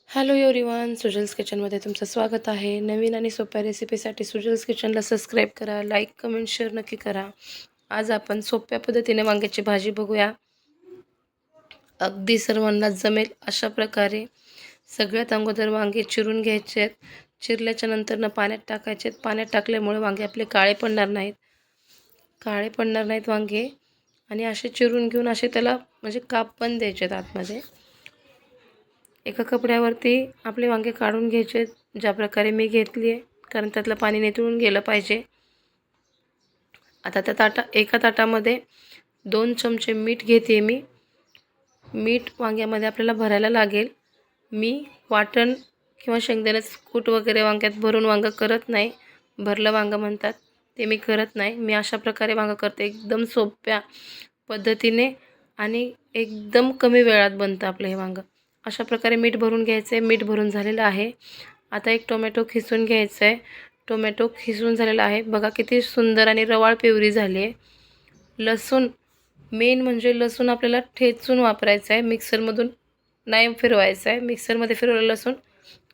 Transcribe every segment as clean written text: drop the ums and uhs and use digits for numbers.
Hello everyone, सुजल्स किचनमध्ये तुमचं स्वागत आहे. नवीन आणि सोप्या रेसिपीसाठी सुजल्स किचनला सबस्क्राईब करा, लाईक, कमेंट, शेअर नक्की करा. आज आपण सोप्या पद्धतीने वांग्याची भाजी बघूया. अगदी सर्वांना जमेल अशा प्रकारे. सगळ्यात अगोदर वांगे चिरून घ्यायचे आहेत. चिरल्याच्या नंतर पाण्यात टाकायचे आहेत. पाण्यात टाकल्यामुळे वांगे आपले काळे पडणार नाहीत वांगे. आणि असे चिरून घेऊन असे त्याला म्हणजे काप पण द्यायचे आहेत आतमध्ये. एका कपड्यावरती आपले वांगे काढून घ्यायचे ज्या प्रकारे मी घेतली आहे, कारण त्यातलं पाणी निथळून गेलं पाहिजे. आता त्या एका ताटामध्ये 2 चमचे मीठ घेते मी. मीठ वांग्यामध्ये आपल्याला भरायला लागेल. मी वाटण किंवा शेंगदाण्याचं कूट वगैरे वांग्यात भरून वांगं करत नाही. भरलं वांगं म्हणतात ते मी करत नाही. मी अशा प्रकारे वांगं करते, एकदम सोप्या पद्धतीने आणि एकदम कमी वेळात बनतं आपलं हे वांगं. अशा प्रकारे मीठ भरून घ्यायचं आहे. मीठ भरून झालेलं आहे. आता एक टोमॅटो खिसून घ्यायचं आहे. टोमॅटो खिसून झालेला आहे. बघा किती सुंदर आणि रवाळ प्युरी झाली आहे. लसूण, मेन म्हणजे लसूण आपल्याला ठेचून वापरायचं आहे, मिक्सरमधून नाही फिरवायचं आहे. मिक्सरमध्ये फिरवलेलं लसूण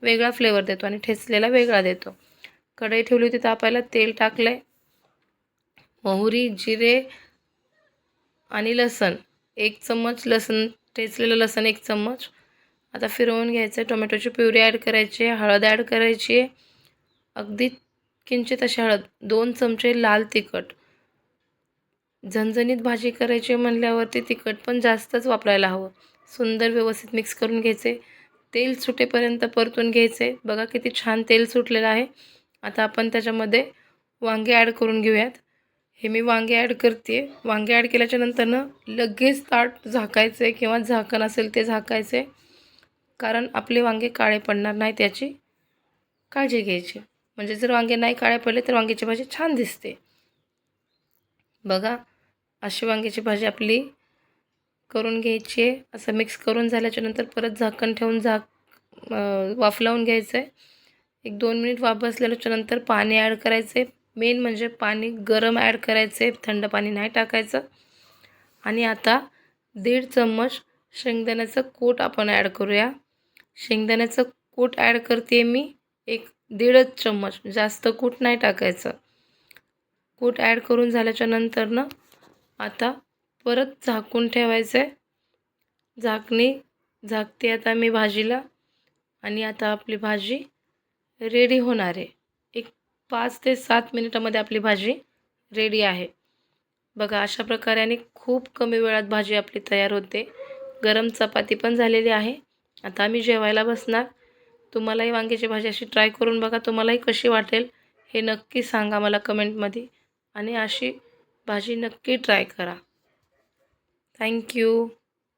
वेगळा फ्लेवर देतो आणि ठेचलेला वेगळा देतो. कढई ठेवली होती तापायला, तेल टाकलं आहे. मोहरी, जिरे आणि लसण 1 चम्मच, लसण ठेचलेलं लसण 1 चम्मच. आता फिरवून घ्यायचं आहे. टोमॅटोची प्युरी ॲड करायची आहे. हळद ॲड करायची आहे, अगदी किंचित अशी हळद. 2 चमचे लाल तिखट. झणझणीत भाजी करायची म्हणल्यावरती तिखट पण जास्तच वापरायला हवं. सुंदर व्यवस्थित मिक्स करून घ्यायचे. तेल सुटेपर्यंत परतून घ्यायचे. बघा किती छान तेल सुटलेलं आहे. आता आपण त्याच्यामध्ये वांगे ॲड करून घेऊयात. हे मी वांगे ॲड करते. वांगे ॲड केल्याच्या नंतरनं लगेच ताट झाकायचे किंवा झाकण असेल ते झाकायचे, कारण आपले वांगे काळे पडणार नाही त्याची काळजी घ्यायची. म्हणजे जर वांगे नाही काळे पडले तर वांग्याची भाजी छान दिसते. बघा अशी वांग्याची भाजी आपली करून घ्यायची आहे. असं मिक्स करून झाल्याच्या नंतर परत झाकण ठेवून वाफ लावून घ्यायचं आहे. 1-2 मिनिट वाफ बसल्याच्या नंतर पाणी ॲड करायचं आहे. मेन म्हणजे पाणी गरम ॲड करायचं आहे, थंड पाणी नाही टाकायचं. आणि आता 1.5 चम्मच शेंगदाण्याचं कूट आपण ॲड करूया. शेंगदाण्याचं कूट ॲड करते मी 1-1.5 चम्मच, जास्त कूट नाही टाकायचं. कूट ॲड करून झाल्याच्या नंतरनं आता परत झाकून ठेवायचं आहे. झाकते आता मी भाजीला. आणि आता आपली भाजी रेडी होणार आहे. एक 5 ते 7 मिनिटामध्ये आपली भाजी रेडी आहे. बघा अशा प्रकारे आणि खूप कमी वेळात भाजी आपली तयार होते. गरम चपाती पण झालेली आहे. आता आम्ही जेवायला बसणार. तुम्हालाही वांग्याची भाजी अशी ट्राय करून बघा. तुम्हालाही कशी वाटेल हे नक्की सांगा मला कमेंटमध्ये. आणि अशी भाजी नक्की ट्राय करा. थँक्यू.